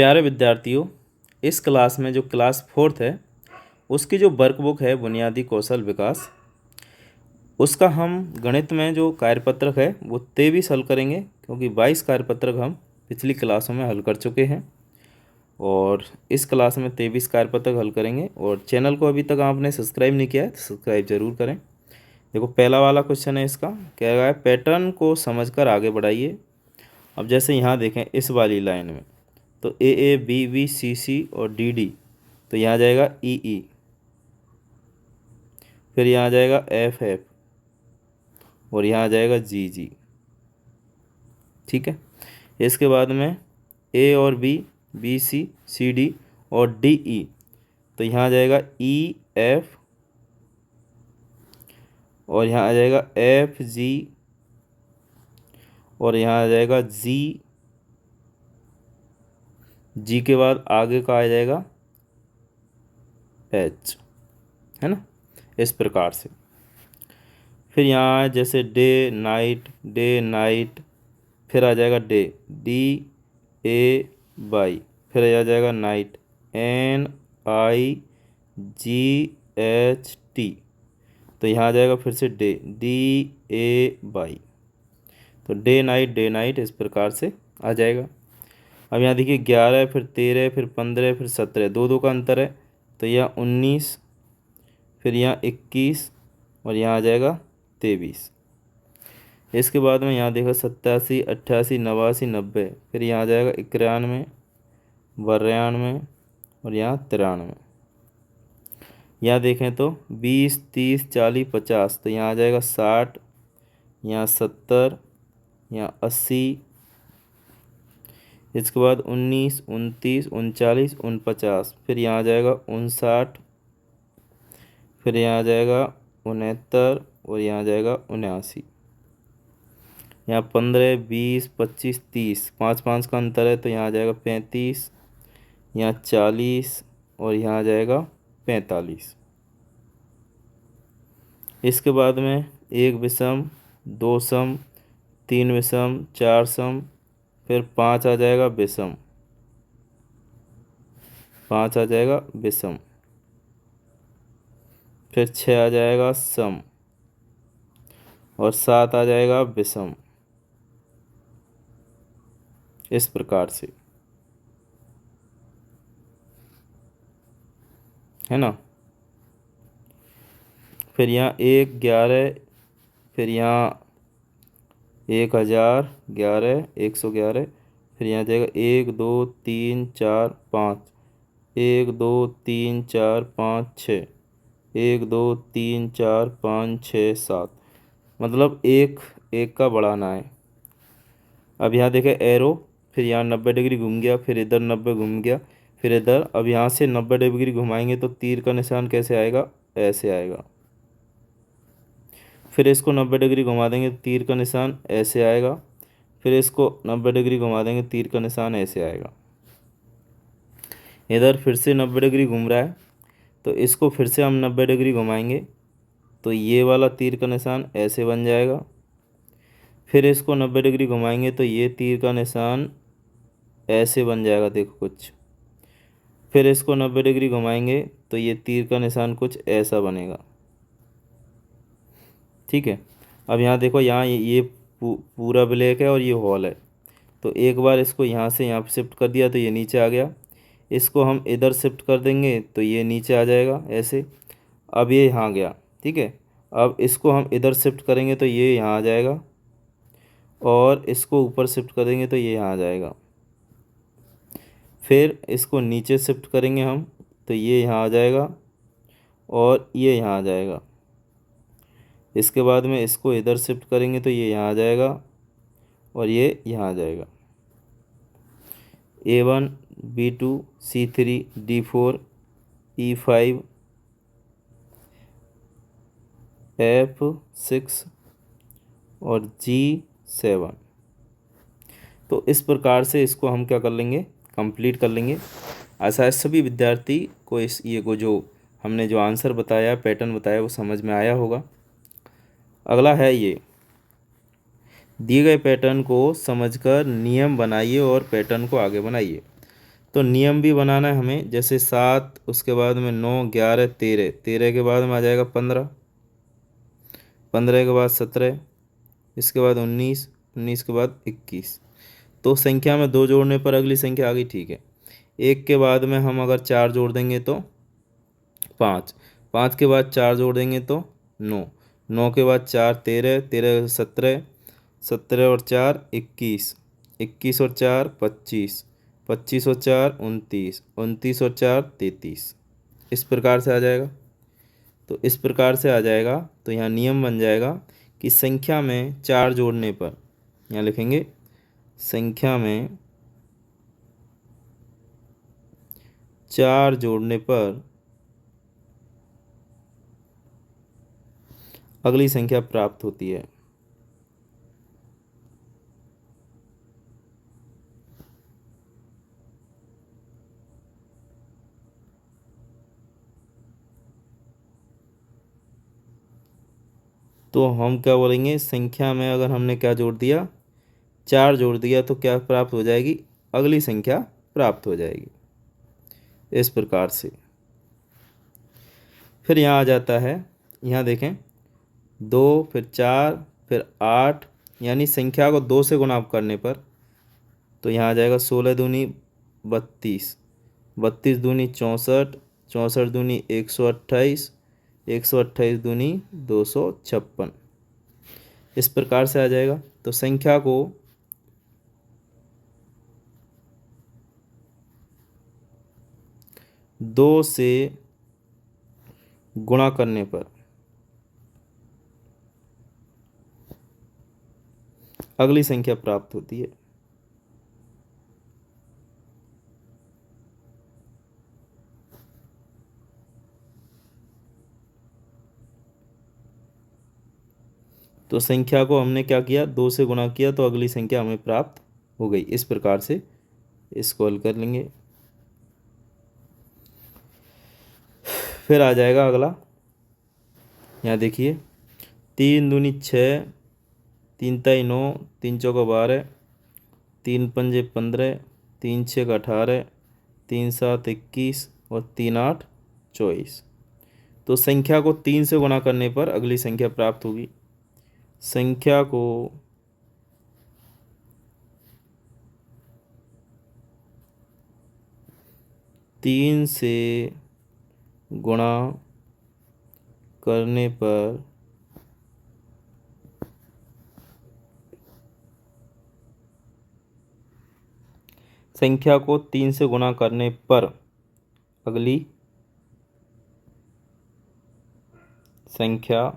प्यारे विद्यार्थियों, इस क्लास में जो क्लास 4th है उसकी जो वर्कबुक है बुनियादी कौशल विकास, उसका हम गणित में जो कार्यपत्रक है वो 23 हल करेंगे, क्योंकि 22 कार्यपत्रक हम पिछली क्लासों में हल कर चुके हैं और इस क्लास में 23 कार्यपत्रक हल करेंगे। और चैनल को अभी तक आपने सब्सक्राइब नहीं किया है तो सब्सक्राइब जरूर करें। देखो, पहला वाला क्वेश्चन है, इसका कह रहा है पैटर्न को समझकर आगे बढ़ाइए। अब जैसे यहाँ देखें इस वाली लाइन में तो ए बी बी सी सी और डी डी, तो यहाँ आ जाएगा ई ई, फिर यहाँ आ जाएगा एफ एफ और यहाँ आ जाएगा जी जी। ठीक है, इसके बाद में ए और B, B C, C D और डी ई, तो यहाँ आ जाएगा ई एफ और यहाँ आ जाएगा एफ जी और यहाँ आ जाएगा जी। जी के बाद आगे का आ जाएगा एच, है ना, इस प्रकार से। फिर यहाँ जैसे डे नाइट, फिर आ जाएगा डे डी ए बाई, फिर आ जाएगा नाइट एन आई जी एच टी, तो यहाँ आ जाएगा फिर से डे डी ए बाई, तो डे नाइट इस प्रकार से आ जाएगा। अब यहाँ देखिए 11, फिर 13, फिर 15, फिर 17, दो दो का अंतर है, तो यहाँ 19, फिर यहाँ 21 और यहाँ आ जाएगा 23। इसके बाद में यहाँ देखो 87, 88, 89, 90, फिर यहाँ आ जाएगा 91, 92 और यहाँ 93। यहाँ देखें तो 20, 30, 40, 50, तो यहाँ आ जाएगा 60, यहाँ 70, यहाँ 80, इसके बाद 19, 29, 39, 49, फिर यहाँ आ जाएगा 59, फिर यहाँ आ जाएगा 69 और यहाँ आ जाएगा 79। यहाँ 15, 20, 25, 30, 5 का अंतर है, तो यहाँ आ जाएगा 35, यहाँ 40 और यहाँ आ जाएगा 45। इसके बाद में 1 विषम, 2 सम, 3 विषम, 4 सम, फिर 5 आ जाएगा विषम, 5 आ जाएगा विषम, फिर 6 आ जाएगा सम और 7 आ जाएगा विषम, इस प्रकार से, है ना। फिर यहाँ 1, 11, फिर यहाँ 1000, 11, 111, फिर यहाँ जाएगा 1, 2, 3, 4, 5, 1, 2, 3, 4, 5, 6, 1, 2, 3, 4, 5, 6, 7, मतलब एक एक का बढ़ाना है। अब यहाँ देखें एरो, फिर यहाँ 90 डिग्री घूम गया, फिर इधर 90 घूम गया, फिर इधर। अब यहाँ से 90 डिग्री घुमाएंगे तो तीर का निशान कैसे आएगा, ऐसे आएगा। फिर इसको 90 डिग्री घुमा देंगे तो तीर का निशान ऐसे आएगा, फिर इसको 90 डिग्री घुमा देंगे तीर का निशान ऐसे आएगा। इधर फिर से 90 डिग्री घूम रहा है, तो इसको फिर से हम 90 डिग्री घुमाएंगे तो ये वाला तीर का निशान ऐसे बन जाएगा। फिर इसको 90 डिग्री घुमाएंगे तो ये तीर का निशान ऐसे बन जाएगा, देखो कुछ। फिर इसको 90 डिग्री घुमाएंगे तो ये तीर का निशान कुछ ऐसा बनेगा। ठीक है, अब यहाँ देखो, यहाँ ये पूरा ब्लैक है और ये हॉल है, तो एक बार इसको यहाँ से यहाँ शिफ्ट कर दिया तो ये नीचे आ गया। इसको हम इधर शिफ्ट कर देंगे तो ये नीचे आ जाएगा ऐसे। अब ये यहाँ गया, ठीक है। अब इसको हम इधर शिफ्ट करेंगे तो ये यहाँ आ जाएगा और इसको ऊपर शिफ्ट करेंगे तो ये यहाँ आ जाएगा। फिर इसको नीचे शिफ्ट करेंगे हम तो ये यहाँ आ जाएगा और ये यहाँ आ जाएगा। इसके बाद में इसको इधर शिफ्ट करेंगे तो ये यहाँ आ जाएगा और ये यहाँ आ जाएगा। A1, B2, C3, D4, E5, F6 और G7। तो इस प्रकार से इसको हम क्या कर लेंगे, कंप्लीट कर लेंगे। आशा है सभी विद्यार्थी को जो हमने जो आंसर बताया, पैटर्न बताया, वो समझ में आया होगा। अगला है ये, दिए गए पैटर्न को समझकर नियम बनाइए और पैटर्न को आगे बनाइए। तो नियम भी बनाना है हमें, जैसे 7, उसके बाद में 9, 11, 13, 13 के बाद में आ जाएगा 15, 15 के बाद 17, इसके बाद 19, 19 के बाद 21। तो संख्या में 2 जोड़ने पर अगली संख्या आ गई, ठीक है। 1 के बाद में हम अगर 4 जोड़ देंगे तो 5, 5 के बाद 4 जोड़ देंगे तो 9, 9 के बाद 4 13, 13 17, 17 और 4 21, 21 और 4 25, 25 और 4 29, 29 और 4 33। इस प्रकार से आ जाएगा। तो इस प्रकार से आ जाएगा, तो यहाँ नियम बन जाएगा कि संख्या में 4 जोड़ने पर, यहाँ लिखेंगे संख्या में 4 जोड़ने पर अगली संख्या प्राप्त होती है। तो हम क्या बोलेंगे, संख्या में अगर हमने क्या जोड़ दिया, 4 जोड़ दिया, तो क्या प्राप्त हो जाएगी, अगली संख्या प्राप्त हो जाएगी। इस प्रकार से फिर यहाँ आ जाता है, यहाँ देखें 2, फिर 4, फिर 8, यानी संख्या को 2 से गुणा करने पर, तो यहाँ आ जाएगा 16 दूनी 32, 32 दूनी 64, 64 दूनी 128, 128 दूनी 256। इस प्रकार से आ जाएगा। तो संख्या को 2 से गुणा करने पर अगली संख्या प्राप्त होती है। तो संख्या को हमने क्या किया, 2 से गुणा किया, तो अगली संख्या हमें प्राप्त हो गई। इस प्रकार से इसको हल कर लेंगे। फिर आ जाएगा अगला, यहाँ देखिए 3 दूनी 6, 3 ताई 9, 3 चौका 12, 3 पंजे 15, 3 छः 18, 3 7 21 और 3 8 24। तो संख्या को 3 से गुणा करने पर अगली संख्या प्राप्त होगी। संख्या को 3 से गुणा करने पर संख्या को 3 से गुणा करने पर अगली संख्या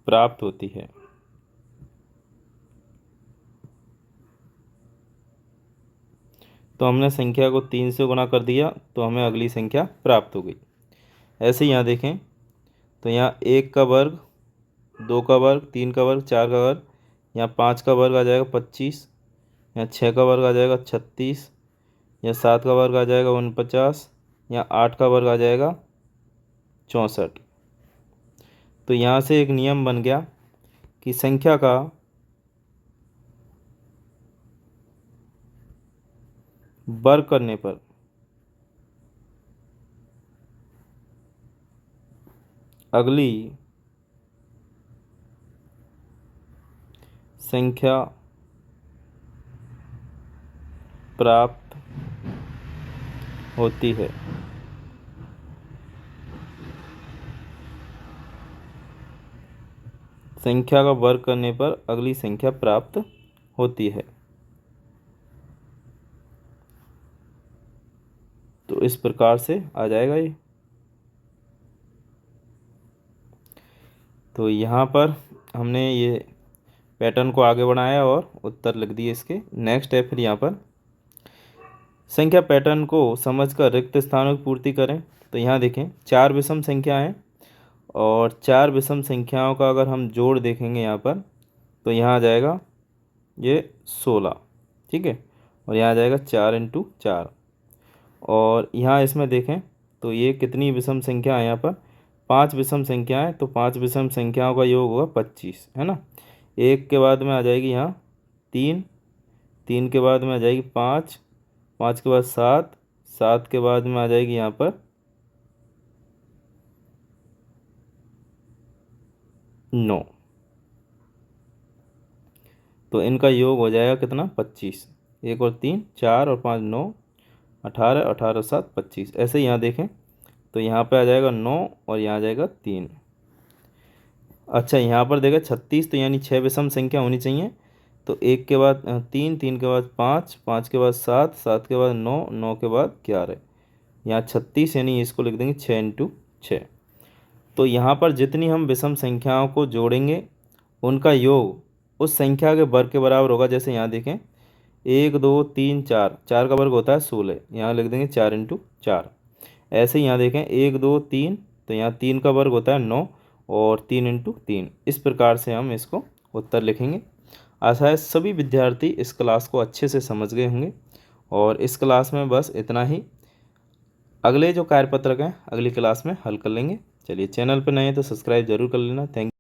प्राप्त होती है। तो हमने संख्या को 3 से गुणा कर दिया, तो हमें अगली संख्या प्राप्त हो गई। ऐसे ही यहाँ देखें, तो यहाँ 1 का वर्ग, 2 का वर्ग, 3 का वर्ग, 4 का वर्ग, यहाँ 5 का वर्ग आ जाएगा 25, यहाँ 6 का वर्ग आ जाएगा 36, यहाँ 7 का वर्ग आ जाएगा 49, यहाँ 8 का वर्ग आ जाएगा 64। तो यहाँ से एक नियम बन गया कि संख्या का वर्ग करने पर अगली संख्या प्राप्त होती है। संख्या का वर्ग करने पर अगली संख्या प्राप्त होती है। तो इस प्रकार से आ जाएगा ये। तो यहाँ पर हमने ये पैटर्न को आगे बढ़ाया और उत्तर लिख दिए इसके। नेक्स्ट है फिर यहाँ पर संख्या पैटर्न को समझकर रिक्त स्थानों की पूर्ति करें। तो यहाँ देखें 4 विषम संख्या हैं और 4 विषम संख्याओं का अगर हम जोड़ देखेंगे यहाँ पर, तो यहाँ आ जाएगा ये 16, ठीक है। और यहाँ आ जाएगा 4 × 4। और यहाँ इसमें देखें तो ये कितनी विषम संख्या है, यहाँ पर 5 विषम संख्याएँ। तो 5 विषम संख्याओं का योग होगा 25, है ना। 1 के बाद में आ जाएगी यहाँ 3, 3 के बाद में आ जाएगी 5, 5 के बाद 7, 7 के बाद में आ जाएगी यहाँ पर 9। तो इनका योग हो जाएगा कितना, 25। 1 और 3 4 और 5 9, 18, 18 7 25। ऐसे यहाँ देखें तो यहाँ पे आ जाएगा 9 और यहाँ आ जाएगा 3। अच्छा यहाँ पर देखें 36, तो यानी 6 विषम संख्या होनी चाहिए। तो 1 के बाद 3, 3 के बाद 5, 5 के बाद 7, 7 के बाद 9, 9 के बाद 11। यहाँ 36 यानी इसको लिख देंगे 6 इंटू 6। तो यहाँ पर जितनी हम विषम संख्याओं को जोड़ेंगे उनका योग उस संख्या के वर्ग के बराबर होगा। जैसे यहाँ देखें 1 2 3 4, 4 का वर्ग होता है 16, यहाँ लिख देंगे 4 इंटू 4। ऐसे ही यहाँ देखें 1 2 3, तो यहाँ 3 का वर्ग होता है 9 और 3 इंटू 3। इस प्रकार से हम इसको उत्तर लिखेंगे। आशा है सभी विद्यार्थी इस क्लास को अच्छे से समझ गए होंगे और इस क्लास में बस इतना ही। अगले जो कार्यपत्रक हैं अगली क्लास में हल कर लेंगे। चलिए चैनल पर नए हैं तो सब्सक्राइब जरूर कर लेना। थैंक